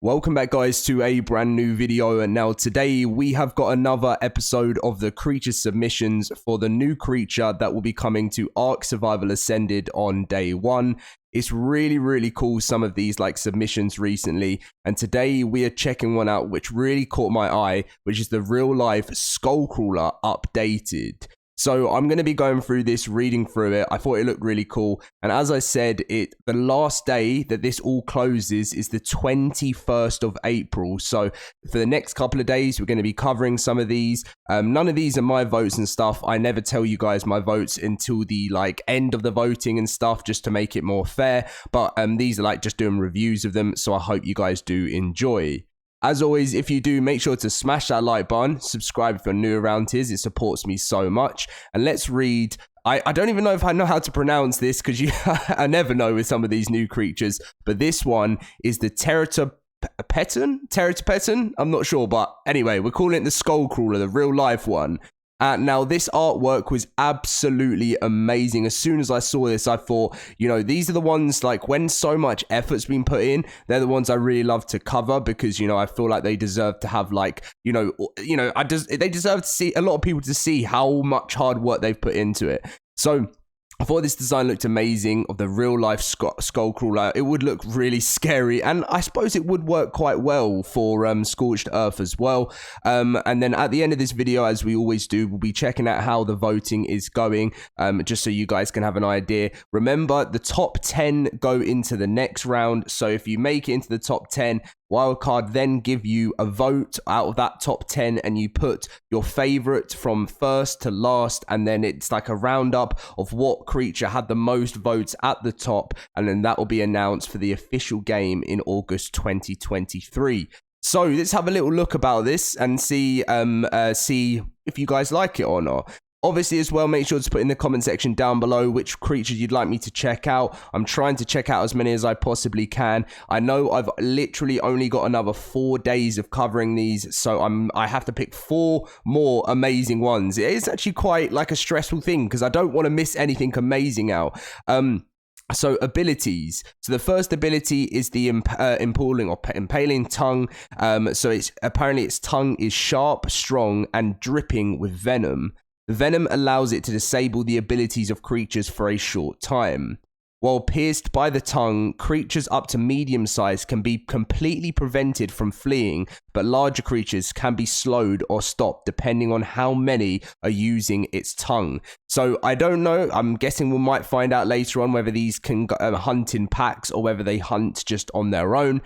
Welcome back, guys, to a brand new video. And now today we have got another episode of the creature submissions for the new creature that will be coming to ARK Survival Ascended on day 1. It's really cool, some of these submissions recently, and today we are checking one out which really caught my eye, which is the real life Skullcrawler updated. So I'm going to be going through this, reading through it. I thought it looked really cool. And as I said, the last day that this all closes is the 21st of April. So for the next couple of days, we're going to be covering some of these. None of these are my votes and stuff. I never tell you guys my votes until the end of the voting and stuff, just to make it more fair. But these are just doing reviews of them. So I hope you guys do enjoy. As always, if you do, make sure to smash that like button, subscribe if you're new around here, it supports me so much. And let's read, I don't even know if I know how to pronounce this, because I never know with some of these new creatures, but this one is the Teraterpeton? I'm not sure, but anyway, we're calling it the Skullcrawler, the real life one. Now, this artwork was absolutely amazing. As soon as I saw this, I thought, these are the ones, when so much effort's been put in, they're the ones I really love to cover because, I feel like they deserve to have, they deserve to see, a lot of people to see how much hard work they've put into it. So I thought this design looked amazing of the real life Skullcrawler. It would look really scary, and I suppose it would work quite well for Scorched Earth as well. And then at the end of this video, as we always do, we'll be checking out how the voting is going, just so you guys can have an idea. Remember, the top 10 go into the next round, so if you make it into the top 10, Wildcard then give you a vote out of that top 10, and you put your favorite from first to last, and then it's like a roundup of what creature had the most votes at the top, and then that will be announced for the official game in August 2023. So let's have a little look about this and see if you guys like it or not. Obviously, as well, make sure to put in the comment section down below which creatures you'd like me to check out. I'm trying to check out as many as I possibly can. I know I've literally only got another 4 days of covering these, so I have to pick 4 more amazing ones. It is actually quite a stressful thing because I don't want to miss anything amazing out. So abilities. So the first ability is the impaling tongue. So apparently its tongue is sharp, strong, and dripping with venom. The venom allows it to disable the abilities of creatures for a short time. While pierced by the tongue, creatures up to medium size can be completely prevented from fleeing, but larger creatures can be slowed or stopped depending on how many are using its tongue. So I don't know, I'm guessing we might find out later on whether these can hunt in packs or whether they hunt just on their own.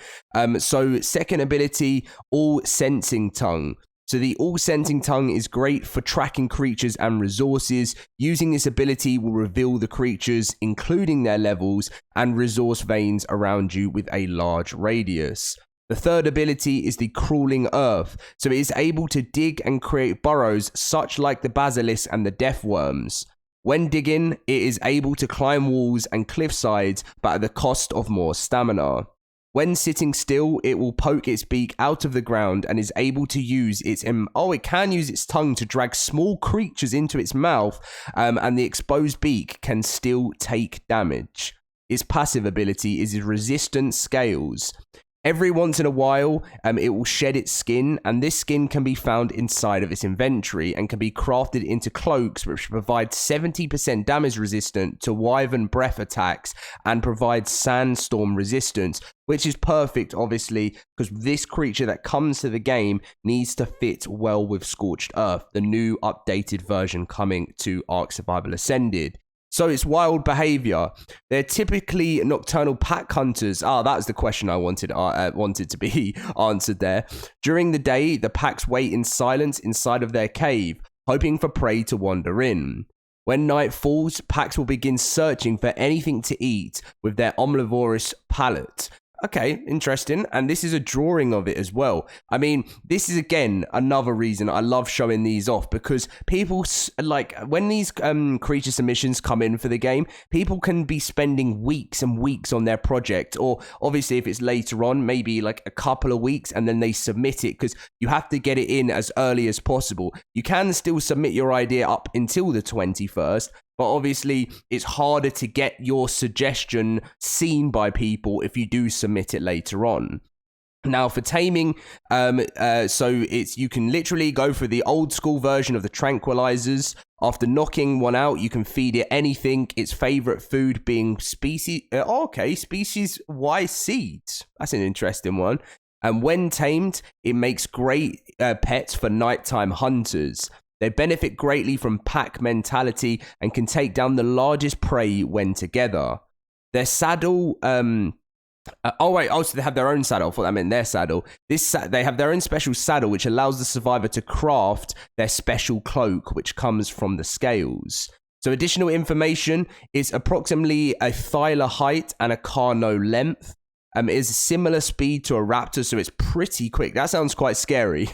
So second ability, all sensing tongue. So the all-sensing tongue is great for tracking creatures and resources. Using this ability will reveal the creatures, including their levels, and resource veins around you with a large radius. The third ability is the crawling earth. So it is able to dig and create burrows, such like the basilisk and the death worms. When digging, it is able to climb walls and cliff sides, but at the cost of more stamina. When sitting still, it will poke its beak out of the ground and is able to use its tongue to drag small creatures into its mouth, and the exposed beak can still take damage. Its passive ability is its resistant scales. Every once in a while, it will shed its skin, and this skin can be found inside of its inventory and can be crafted into cloaks, which provide 70% damage resistant to wyvern breath attacks and provide sandstorm resistance, which is perfect, obviously, because this creature that comes to the game needs to fit well with Scorched Earth, the new updated version coming to ARK Survival Ascended. So it's wild behavior. They're typically nocturnal pack hunters. That's the question I wanted to be answered there. During the day, the packs wait in silence inside of their cave, hoping for prey to wander in. When night falls, packs will begin searching for anything to eat with their omnivorous palate. Okay, interesting. And this is a drawing of it as well. I mean, this is, again, another reason I love showing these off, because people, when these creature submissions come in for the game, people can be spending weeks and weeks on their project, or obviously if it's later on, maybe a couple of weeks, and then they submit it, because you have to get it in as early as possible. You can still submit your idea up until the 21st, but obviously it's harder to get your suggestion seen by people if you do submit it later on. Now for taming, so you can literally go for the old school version of the tranquilizers. After knocking one out, you can feed it anything. Its favorite food being species Y seeds. That's an interesting one. And when tamed, it makes great pets for nighttime hunters. They benefit greatly from pack mentality and can take down the largest prey when together. Their saddle, so they have their own saddle. I thought that meant their saddle. They have their own special saddle, which allows the survivor to craft their special cloak, which comes from the scales. So additional information is approximately a thyla height and a carno length. Is a similar speed to a raptor, so it's pretty quick. That sounds quite scary.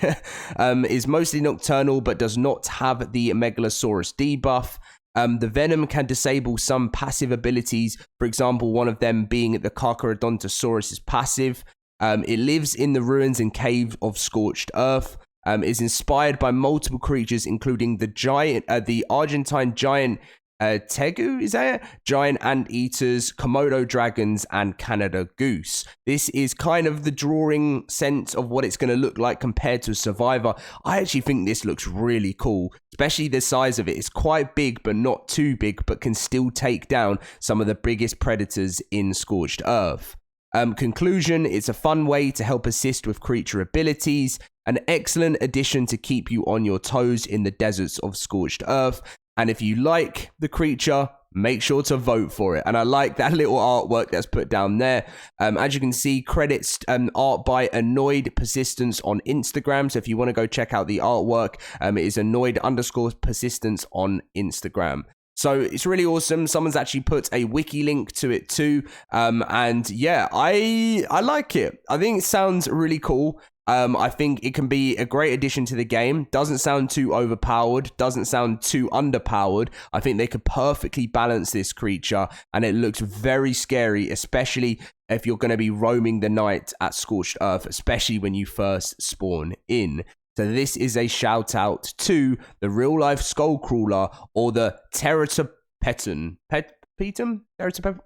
Is mostly nocturnal, but does not have the Megalosaurus debuff. The venom can disable some passive abilities, for example, one of them being the Carcharodontosaurus' passive. It lives in the ruins and caves of Scorched Earth. Is inspired by multiple creatures, including the Argentine giant Tegu, is that it? Giant anteaters, Komodo dragons, and Canada goose. This is kind of the drawing sense of what it's going to look like compared to a survivor. I actually think this looks really cool, especially the size of it. It's quite big, but not too big, but can still take down some of the biggest predators in Scorched Earth. Conclusion, it's a fun way to help assist with creature abilities, an excellent addition to keep you on your toes in the deserts of Scorched Earth. And if you like the creature, make sure to vote for it. And I like that little artwork that's put down there. As you can see, credits art by Annoyed Persistence on Instagram. So if you want to go check out the artwork, it is Annoyed_Persistence on Instagram. So it's really awesome. Someone's actually put a wiki link to it too. And yeah, I like it. I think it sounds really cool. I think it can be a great addition to the game. Doesn't sound too overpowered. Doesn't sound too underpowered. I think they could perfectly balance this creature. And it looks very scary, especially if you're going to be roaming the night at Scorched Earth, especially when you first spawn in. So this is a shout out to the real life Skullcrawler or the Teraterpeton.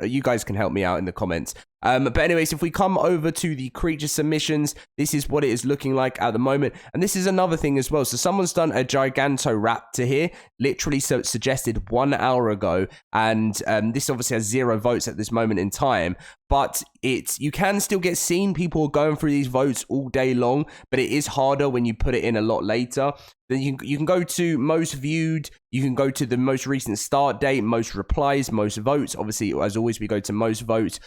You guys can help me out in the comments. But anyways, if we come over to the creature submissions, this is what it is looking like at the moment. And this is another thing as well. So someone's done a Gigantoraptor here, literally suggested 1 hour ago. And this obviously has 0 votes at this moment in time. But you can still get seen. People are going through these votes all day long. But it is harder when you put it in a lot later. Then you can go to most viewed. You can go to the most recent start date, most replies, most votes. Obviously, as always, we go to most votes.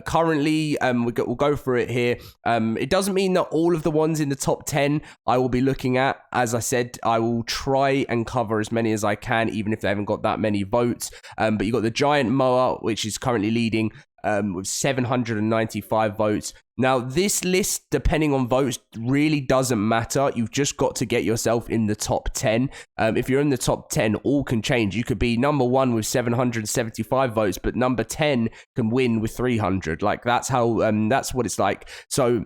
Currently, we'll go through it here. It doesn't mean that all of the ones in the top 10 I will be looking at. As I said, I will try and cover as many as I can, even if they haven't got that many votes. But you got the giant moa, which is currently leading with 795 votes. Now, this list, depending on votes, really doesn't matter. You've just got to get yourself in the top 10. If you're in the top 10, all can change. You could be number 1 with 775 votes, but number 10 can win with 300. Like, that's how, that's what it's like. So,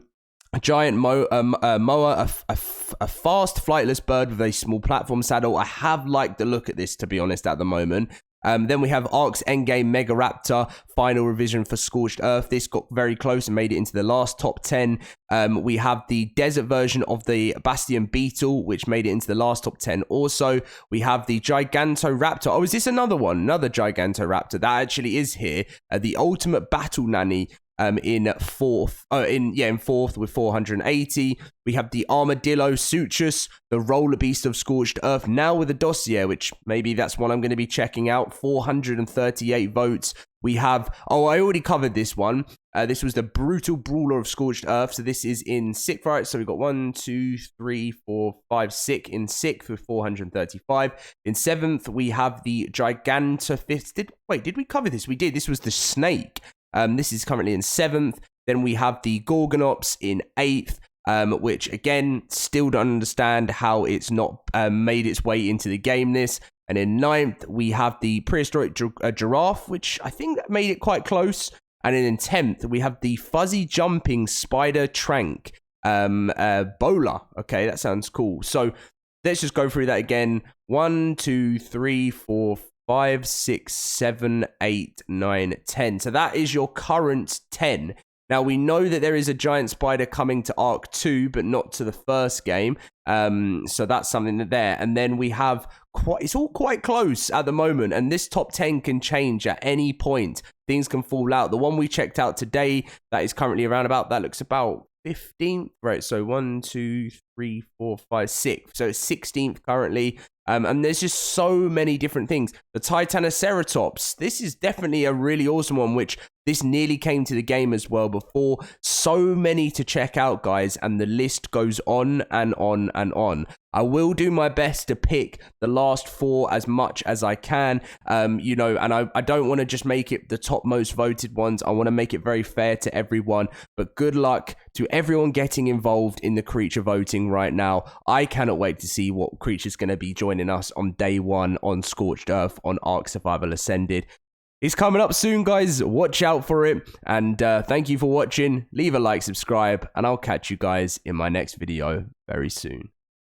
a giant moa, a fast flightless bird with a small platform saddle. I have liked the look at this, to be honest, at the moment. Then we have ARK's Endgame Megaraptor, final revision for Scorched Earth. This got very close and made it into the last top 10. We have the desert version of the Bastion Beetle, which made it into the last top 10 also. We have the Gigantoraptor. Oh, is this another one? Another Gigantoraptor. That actually is here. The Ultimate Battle Nanny. In fourth with 480. We have the Armadillo Sutrus, the Roller Beast of Scorched Earth, now with a dossier, which maybe that's one I'm going to be checking out. 438 votes. We have, I already covered this one. This was the Brutal Brawler of Scorched Earth. So this is in 6th, right? So we've got 1, 2, 3, 4, 5, 6 in 6th with 435. In 7th, we have the Gigantopithecus. Did we cover this? We did. This was the snake. This is currently in 7th. Then we have the Gorgonops in 8th, which again, still don't understand how it's not made its way into the game this. And in 9th, we have the Prehistoric Giraffe, which I think made it quite close. And then in 10th, we have the Fuzzy Jumping Spider Trank, Bola. Okay, that sounds cool. So let's just go through that again. 1, 2, 3, 4, 5, 6, 7, 8, 9, 10. So that is your current 10. Now, we know that there is a giant spider coming to Ark 2, but not to the first game. So that's something that there. And then we have it's all quite close at the moment. And this top 10 can change at any point. Things can fall out. The one we checked out today that is currently around about, that looks about 15th. Right, so 1, 2, 3, 4, 5, 6. So it's 16th currently. And there's just so many different things. The Titanoceratops, this is definitely a really awesome one, which this nearly came to the game as well before. So many to check out, guys, and the list goes on and on and on. I will do my best to pick the last 4 as much as I can, you know, and I don't want to just make it the top most voted ones. I want to make it very fair to everyone, but good luck to everyone getting involved in the creature voting right now. I cannot wait to see what creature's going to be joining us on day 1 on Scorched Earth on ARK Survival Ascended. It's coming up soon, guys. Watch out for it. And thank you for watching. Leave a like, subscribe, and I'll catch you guys in my next video very soon.